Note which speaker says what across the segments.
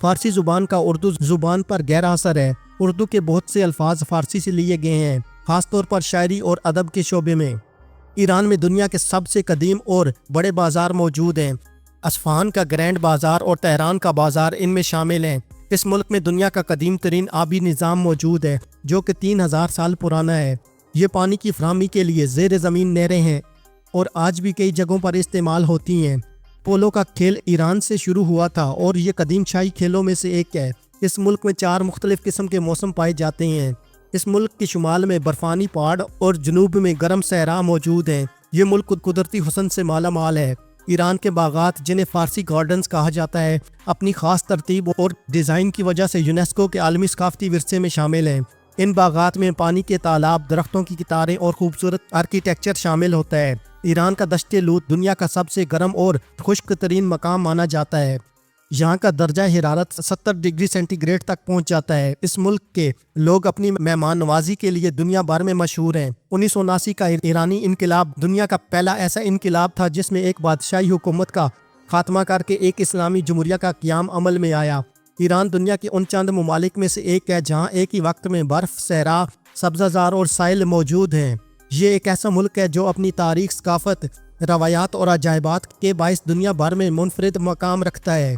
Speaker 1: فارسی زبان کا اردو زبان پر گہرا اثر ہے۔ اردو کے بہت سے الفاظ فارسی سے لیے گئے ہیں، خاص طور پر شاعری اور ادب کے شعبے میں۔ ایران میں دنیا کے سب سے قدیم اور بڑے بازار موجود ہیں۔ اصفہان کا گرینڈ بازار اور تہران کا بازار ان میں شامل ہیں۔ اس ملک میں دنیا کا قدیم ترین آبی نظام موجود ہے جو کہ 3000 سال پرانا ہے۔ یہ پانی کی فراہمی کے لیے زیر زمین نہریں ہیں اور آج بھی کئی جگہوں پر استعمال ہوتی ہیں۔ پولو کا کھیل ایران سے شروع ہوا تھا اور یہ قدیم شاہی کھیلوں میں سے ایک ہے۔ اس ملک میں 4 مختلف قسم کے موسم پائے جاتے ہیں۔ اس ملک کے شمال میں برفانی پہاڑ اور جنوب میں گرم صحرا موجود ہیں۔ یہ ملک قدرتی حسن سے مالا مال ہے۔ ایران کے باغات، جنہیں فارسی گارڈنز کہا جاتا ہے، اپنی خاص ترتیب اور ڈیزائن کی وجہ سے یونیسکو کے عالمی ثقافتی ورثے میں شامل ہیں۔ ان باغات میں پانی کے تالاب، درختوں کی قطاریں اور خوبصورت آرکیٹیکچر شامل ہوتا ہے۔ ایران کا دشت لوت دنیا کا سب سے گرم اور خشک ترین مقام مانا جاتا ہے۔ یہاں کا درجہ حرارت 70 ڈگری سینٹی گریڈ تک پہنچ جاتا ہے۔ اس ملک کے لوگ اپنی مہمان نوازی کے لیے دنیا بھر میں مشہور ہیں۔ 1979 کا ایرانی انقلاب دنیا کا پہلا ایسا انقلاب تھا جس میں ایک بادشاہی حکومت کا خاتمہ کر کے ایک اسلامی جمہوریہ کا قیام عمل میں آیا۔ ایران دنیا کے ان چند ممالک میں سے ایک ہے جہاں ایک ہی وقت میں برف، صحرا، سبزہ زار اور ساحل موجود ہیں۔ یہ ایک ایسا ملک ہے جو اپنی تاریخ، ثقافت، روایات اور عجائبات کے باعث دنیا بھر میں منفرد مقام رکھتا ہے۔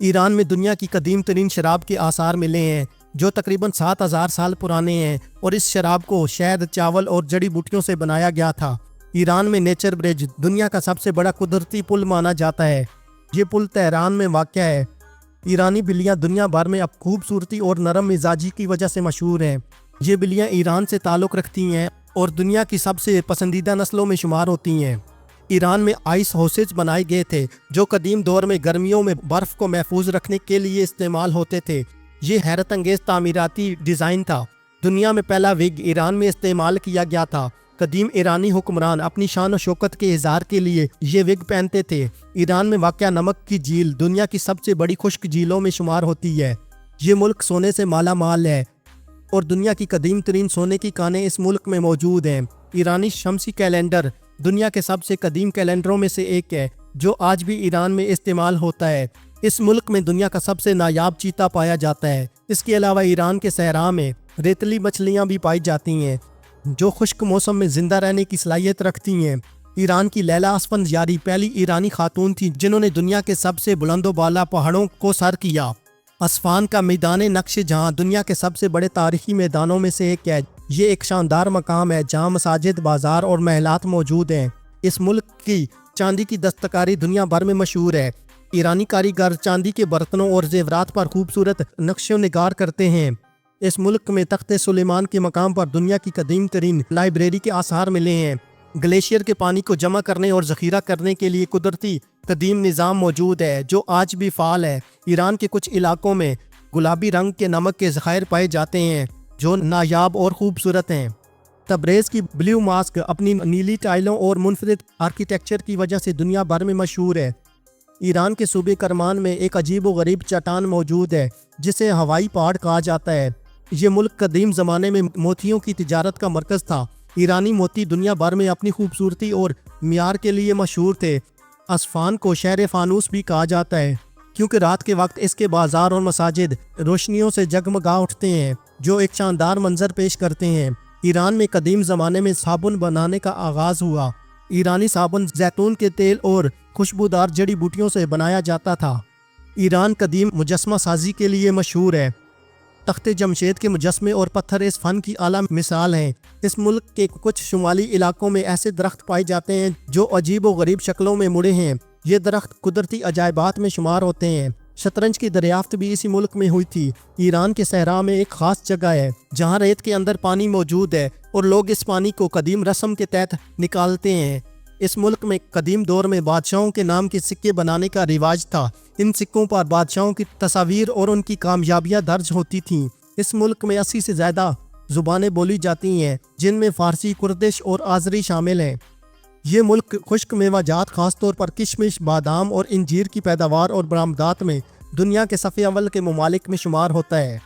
Speaker 1: ایران میں دنیا کی قدیم ترین شراب کے آثار ملے ہیں جو تقریباً 7000 سال پرانے ہیں، اور اس شراب کو شہد، چاول اور جڑی بوٹیوں سے بنایا گیا تھا۔ ایران میں نیچر برج دنیا کا سب سے بڑا قدرتی پل مانا جاتا ہے۔ یہ پل تہران میں واقع ہے۔ ایرانی بلیاں دنیا بھر میں اب خوبصورتی اور نرم مزاجی کی وجہ سے مشہور ہیں۔ یہ بلیاں ایران سے تعلق رکھتی ہیں اور دنیا کی سب سے پسندیدہ نسلوں میں شمار ہوتی ہیں۔ ایران میں آئس ہاؤسز بنائے گئے تھے جو قدیم دور میں گرمیوں میں برف کو محفوظ رکھنے کے لیے استعمال ہوتے تھے۔ یہ حیرت انگیز تعمیراتی ڈیزائن تھا۔ دنیا میں پہلا وگ ایران میں استعمال کیا گیا تھا۔ قدیم ایرانی حکمران اپنی شان و شوکت کے اظہار کے لیے یہ وگ پہنتے تھے۔ ایران میں واقع نمک کی جھیل دنیا کی سب سے بڑی خشک جھیلوں میں شمار ہوتی ہے۔ یہ ملک سونے سے مالا مال ہے اور دنیا کی قدیم ترین سونے کی کانیں اس ملک میں موجود ہیں۔ ایرانی شمسی کیلنڈر دنیا کے سب سے قدیم کیلنڈروں میں سے ایک ہے جو آج بھی ایران میں استعمال ہوتا ہے۔ اس ملک میں دنیا کا سب سے نایاب چیتا پایا جاتا ہے۔ اس کے علاوہ ایران کے صحرا میں ریتلی مچھلیاں بھی پائی جاتی ہیں جو خشک موسم میں زندہ رہنے کی صلاحیت رکھتی ہیں۔ ایران کی لیلا اسفندیاری پہلی ایرانی خاتون تھی جنہوں نے دنیا کے سب سے بلند و بالا پہاڑوں کو سر کیا۔ اصفہان کا میدان نقش جہاں دنیا کے سب سے بڑے تاریخی میدانوں میں سے ایک ہے۔ یہ ایک شاندار مقام ہے جہاں مساجد، بازار اور محلات موجود ہیں۔ اس ملک کی چاندی کی دستکاری دنیا بھر میں مشہور ہے۔ ایرانی کاریگر چاندی کے برتنوں اور زیورات پر خوبصورت نقش و نگار کرتے ہیں۔ اس ملک میں تخت سلیمان کے مقام پر دنیا کی قدیم ترین لائبریری کے آثار ملے ہیں۔ گلیشیئر کے پانی کو جمع کرنے اور ذخیرہ کرنے کے لیے قدرتی قدیم نظام موجود ہے جو آج بھی فعال ہے۔ ایران کے کچھ علاقوں میں گلابی رنگ کے نمک کے ذخائر پائے جاتے ہیں جو نایاب اور خوبصورت ہیں۔ تبریز کی بلیو ماسک اپنی نیلی ٹائلوں اور منفرد آرکیٹیکچر کی وجہ سے دنیا بھر میں مشہور ہے۔ ایران کے صوبے کرمان میں ایک عجیب و غریب چٹان موجود ہے جسے ہوائی پہاڑ کہا جاتا ہے۔ یہ ملک قدیم زمانے میں موتیوں کی تجارت کا مرکز تھا۔ ایرانی موتی دنیا بھر میں اپنی خوبصورتی اور معیار کے لیے مشہور تھے۔ اصفہان کو شہر فانوس بھی کہا جاتا ہے کیونکہ رات کے وقت اس کے بازار اور مساجد روشنیوں سے جگمگا اٹھتے ہیں جو ایک شاندار منظر پیش کرتے ہیں۔ ایران میں قدیم زمانے میں صابن بنانے کا آغاز ہوا۔ ایرانی صابن زیتون کے تیل اور خوشبودار جڑی بوٹیوں سے بنایا جاتا تھا۔ ایران قدیم مجسمہ سازی کے لیے مشہور ہے۔ تخت جمشید کے مجسمے اور پتھر اس فن کی اعلیٰ مثال ہیں۔ اس ملک کے کچھ شمالی علاقوں میں ایسے درخت پائے جاتے ہیں جو عجیب و غریب شکلوں میں مڑے ہیں۔ یہ درخت قدرتی عجائبات میں شمار ہوتے ہیں۔ شطرنج کی دریافت بھی اسی ملک میں ہوئی تھی۔ ایران کے صحرا میں ایک خاص جگہ ہے جہاں ریت کے اندر پانی موجود ہے اور لوگ اس پانی کو قدیم رسم کے تحت نکالتے ہیں۔ اس ملک میں قدیم دور میں بادشاہوں کے نام کے سکے بنانے کا رواج تھا۔ ان سکوں پر بادشاہوں کی تصاویر اور ان کی کامیابیاں درج ہوتی تھیں۔ اس ملک میں 80 سے زیادہ زبانیں بولی جاتی ہیں جن میں فارسی، کردش اور آذری شامل ہیں۔ یہ ملک خشک میوہ جات خاص طور پر کشمش، بادام اور انجیر کی پیداوار اور برآمدات میں دنیا کے صف اول کے ممالک میں شمار ہوتا ہے۔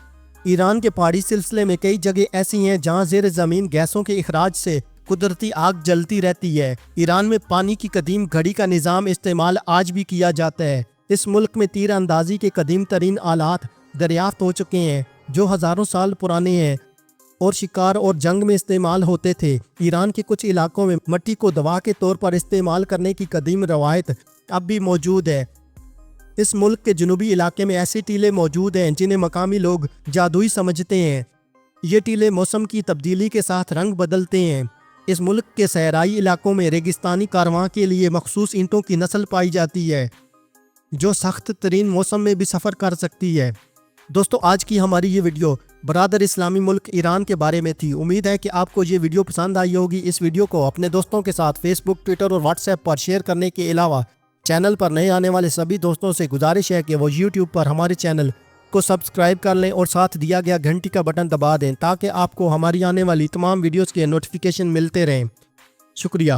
Speaker 1: ایران کے پہاڑی سلسلے میں کئی جگہ ایسی ہیں جہاں زیر زمین گیسوں کے اخراج سے قدرتی آگ جلتی رہتی ہے۔ ایران میں پانی کی قدیم گھڑی کا نظام استعمال آج بھی کیا جاتا ہے اس ملک میں تیر اندازی کے قدیم ترین آلات دریافت ہو چکے ہیں جو ہزاروں سال پرانے ہیں اور شکار اور جنگ میں استعمال ہوتے تھے۔ ایران کے کچھ علاقوں میں مٹی کو دوا کے طور پر استعمال کرنے کی قدیم روایت اب بھی موجود ہے۔ اس ملک کے جنوبی علاقے میں ایسے ٹیلے موجود ہیں جنہیں مقامی لوگ جادوئی سمجھتے ہیں۔ یہ ٹیلے موسم کی تبدیلی کے ساتھ رنگ بدلتے ہیں۔ اس ملک کے صحرائی علاقوں میں ریگستانی کارواں کے لیے مخصوص اینٹوں کی نسل پائی جاتی ہے جو سخت ترین موسم میں بھی سفر کر سکتی ہے۔ دوستو، آج کی ہماری یہ ویڈیو برادر اسلامی ملک ایران کے بارے میں تھی۔ امید ہے کہ آپ کو یہ ویڈیو پسند آئی ہوگی۔ اس ویڈیو کو اپنے دوستوں کے ساتھ فیس بک، ٹویٹر اور واٹس ایپ پر شیئر کرنے کے علاوہ چینل پر نئے آنے والے سبھی دوستوں سے گزارش ہے کہ وہ یوٹیوب پر ہمارے چینل کو سبسکرائب کر لیں اور ساتھ دیا گیا گھنٹی کا بٹن دبا دیں تاکہ آپ کو ہماری آنے والی تمام ویڈیوز کے نوٹیفیکیشن ملتے رہیں۔ شکریہ۔